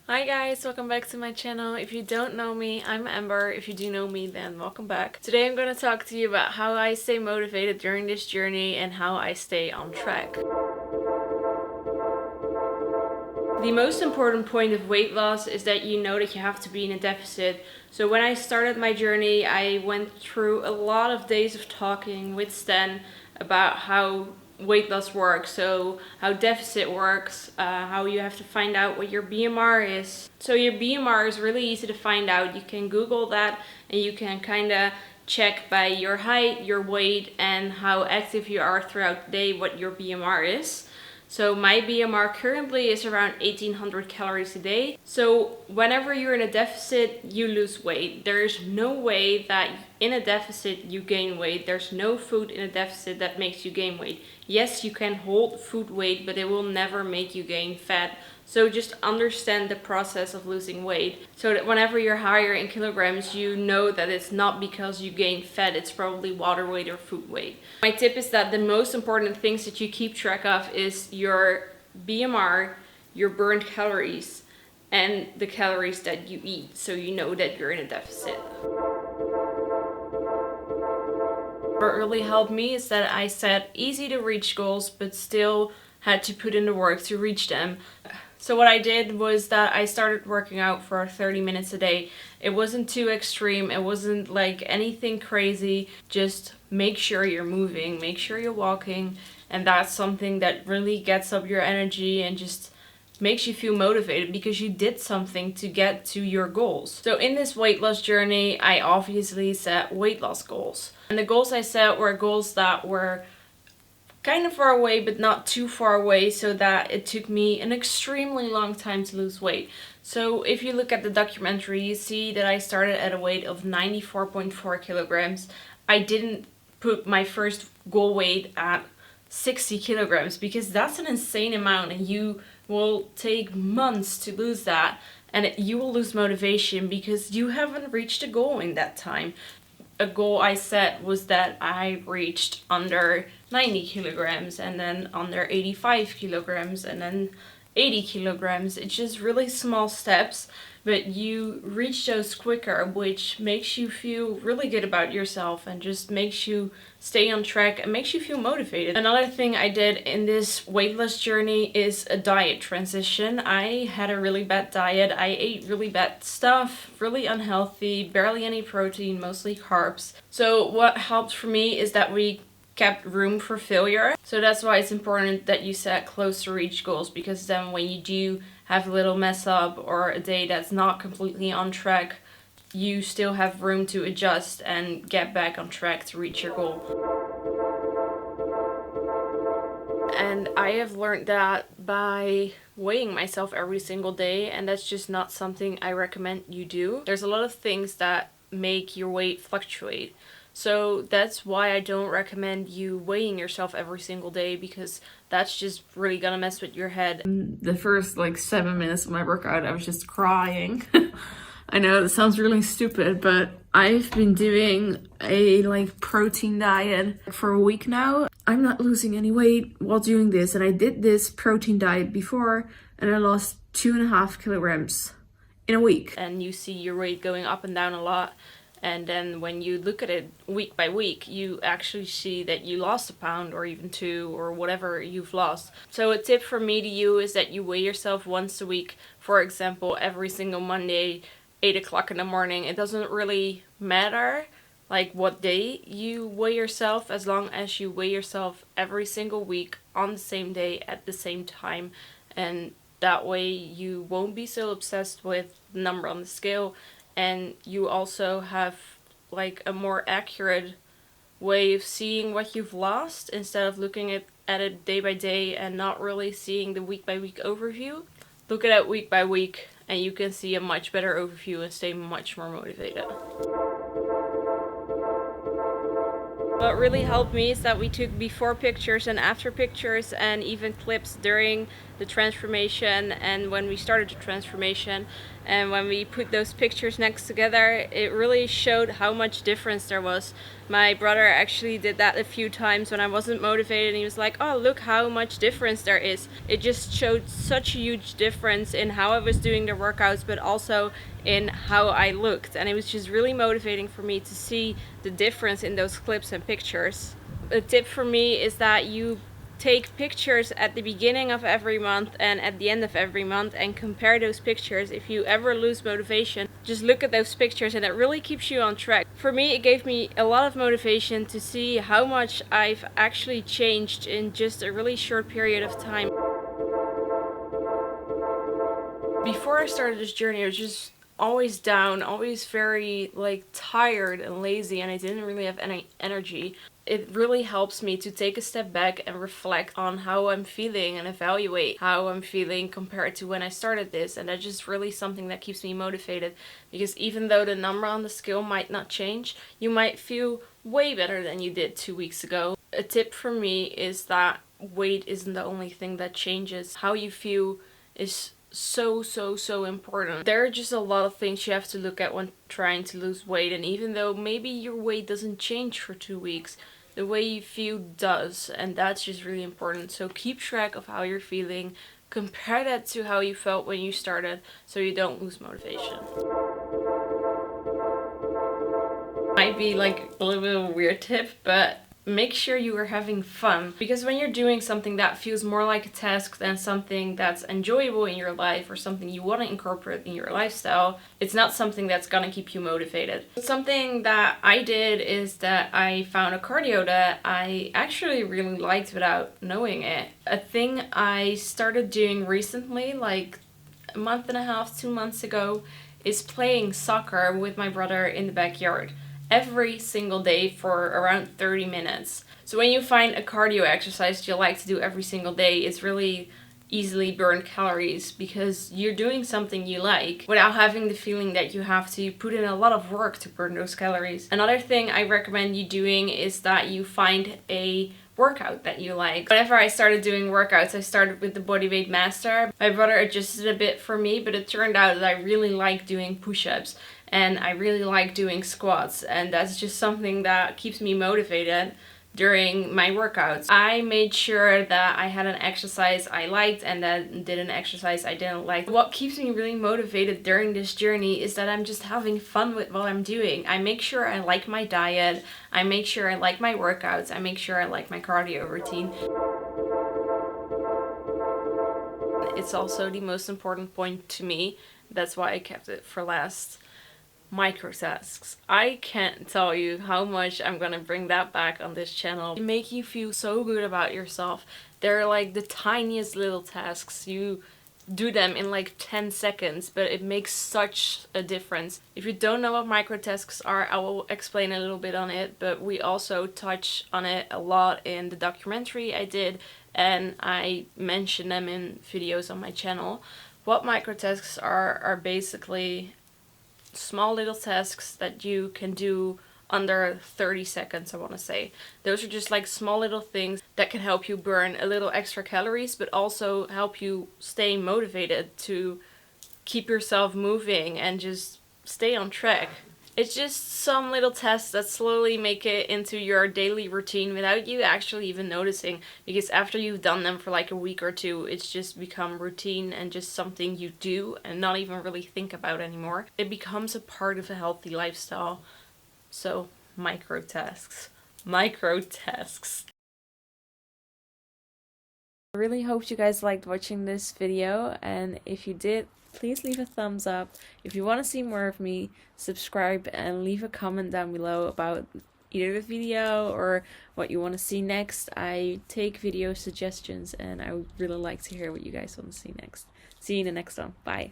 Hi guys, welcome back to my channel. If you don't know me, I'm Amber. If you do know me, then welcome back. Today I'm going to talk to you about how I stay motivated during this journey and how I stay on track. The most important point of weight loss is that you know that you have to be in a deficit. So when I started my journey, I went through a lot of days of talking with Stan about how weight loss works, so how deficit works, how you have to find out what your BMR is. So your BMR is really easy to find out. You can Google that and you can kind of check by your height, your weight, and how active you are throughout the day what your BMR is. So my BMR currently is around 1800 calories a day. So whenever you're in a deficit, you lose weight. There's no way that in a deficit you gain weight. There's no food in a deficit that makes you gain weight. Yes, you can hold food weight, but it will never make you gain fat. So just understand the process of losing weight so that whenever you're higher in kilograms, you know that it's not because you gain fat, it's probably water weight or food weight. My tip is that the most important things that you keep track of is your BMR, your burned calories, and the calories that you eat, so you know that you're in a deficit. What really helped me is that I set easy to reach goals, but still had to put in the work to reach them. So what I did was that I started working out for 30 minutes a day. It wasn't too extreme, it wasn't like anything crazy, just make sure you're moving, make sure you're walking, and that's something that really gets up your energy and just makes you feel motivated because you did something to get to your goals. So in this weight loss journey, I obviously set weight loss goals. And the goals I set were goals that were kind of far away but not too far away, so that it took me an extremely long time to lose weight. So if you look at the documentary, you see that I started at a weight of 94.4 kilograms. I didn't put my first goal weight at 60 kilograms because that's an insane amount and you will take months to lose that, and you will lose motivation because you haven't reached a goal in that time. A goal I set was that I reached under 90 kilograms and then under 85 kilograms and then 80 kilograms. It's just really small steps, but you reach those quicker, which makes you feel really good about yourself and just makes you stay on track and makes you feel motivated. Another thing I did in this weight loss journey is a diet transition. I had a really bad diet. I ate really bad stuff, really unhealthy, barely any protein, mostly carbs. So what helped for me is that we kept room for failure. So that's why it's important that you set close to reach goals, because then when you do have a little mess up or a day that's not completely on track, you still have room to adjust and get back on track to reach your goal. And I have learned that by weighing myself every single day, and that's just not something I recommend you do. There's a lot of things that make your weight fluctuate. So that's why I don't recommend you weighing yourself every single day, because that's just really gonna mess with your head. The first 7 minutes of my workout, I was just crying. I know that sounds really stupid, but I've been doing a protein diet for a week now. I'm not losing any weight while doing this, and I did this protein diet before and I lost 2.5 kilograms in a week. And you see your weight going up and down a lot. And then when you look at it week by week, you actually see that you lost a pound or even 2 or whatever you've lost. So a tip from me to you is that you weigh yourself once a week. For example, every single Monday, 8 o'clock in the morning. It doesn't really matter what day you weigh yourself, as long as you weigh yourself every single week on the same day at the same time. And that way you won't be so obsessed with the number on the scale. And you also have a more accurate way of seeing what you've lost instead of looking at it day by day and not really seeing the week by week overview. Look at it week by week and you can see a much better overview and stay much more motivated. What really helped me is that we took before pictures and after pictures and even clips during the transformation and when we started the transformation. And when we put those pictures next together, it really showed how much difference there was. My brother actually did that a few times when I wasn't motivated, and he was like, oh, look how much difference there is. It just showed such a huge difference in how I was doing the workouts, but also in how I looked. And it was just really motivating for me to see the difference in those clips and pictures. A tip for me is that you take pictures at the beginning of every month and at the end of every month and compare those pictures. If you ever lose motivation, just look at those pictures, and it really keeps you on track. For me, it gave me a lot of motivation to see how much I've actually changed in just a really short period of time. Before I started this journey, I was just always down, always very tired and lazy, and I didn't really have any energy. It really helps me to take a step back and reflect on how I'm feeling and evaluate how I'm feeling compared to when I started this. And that's just really something that keeps me motivated, because even though the number on the scale might not change, you might feel way better than you did 2 weeks ago. A tip from me is that weight isn't the only thing that changes. How you feel is so important. There are just a lot of things you have to look at when trying to lose weight, and even though maybe your weight doesn't change for 2 weeks, the way you feel does, and that's just really important. So keep track of how you're feeling, compare that to how you felt when you started, so you don't lose motivation. Might be a little bit of a weird tip, but make sure you are having fun, because when you're doing something that feels more like a task than something that's enjoyable in your life or something you want to incorporate in your lifestyle, it's not something that's gonna keep you motivated. Something that I did is that I found a cardio that I actually really liked without knowing it. A thing I started doing recently, like a month and a half, 2 months ago, is playing soccer with my brother in the backyard every single day for around 30 minutes. So when you find a cardio exercise you like to do every single day, it's really easily burn calories because you're doing something you like without having the feeling that you have to put in a lot of work to burn those calories. Another thing I recommend you doing is that you find a workout that you like. Whenever I started doing workouts, I started with the Bodyweight Master. My brother adjusted a bit for me, but it turned out that I really like doing push-ups and I really like doing squats, and that's just something that keeps me motivated during my workouts. I made sure that I had an exercise I liked and then did an exercise I didn't like. What keeps me really motivated during this journey is that I'm just having fun with what I'm doing. I make sure I like my diet, I make sure I like my workouts, I make sure I like my cardio routine. It's also the most important point to me, that's why I kept it for last. Micro tasks. I can't tell you how much I'm gonna bring that back on this channel. They make you feel so good about yourself. They're like the tiniest little tasks. You do them in 10 seconds, but it makes such a difference. If you don't know what micro tasks are, I will explain a little bit on it, but we also touch on it a lot in the documentary I did, and I mention them in videos on my channel. What micro tasks are basically small little tasks that you can do under 30 seconds, I want to say. Those are just small little things that can help you burn a little extra calories, but also help you stay motivated to keep yourself moving and just stay on track. It's just some little tests that slowly make it into your daily routine without you actually even noticing, because after you've done them for a week or two, it's just become routine and just something you do and not even really think about anymore. It becomes a part of a healthy lifestyle. So, micro tasks. Micro tasks. I really hope you guys liked watching this video, and if you did, please leave a thumbs up. If you want to see more of me, subscribe and leave a comment down below about either the video or what you want to see next. I take video suggestions and I would really like to hear what you guys want to see next. See you in the next one. Bye.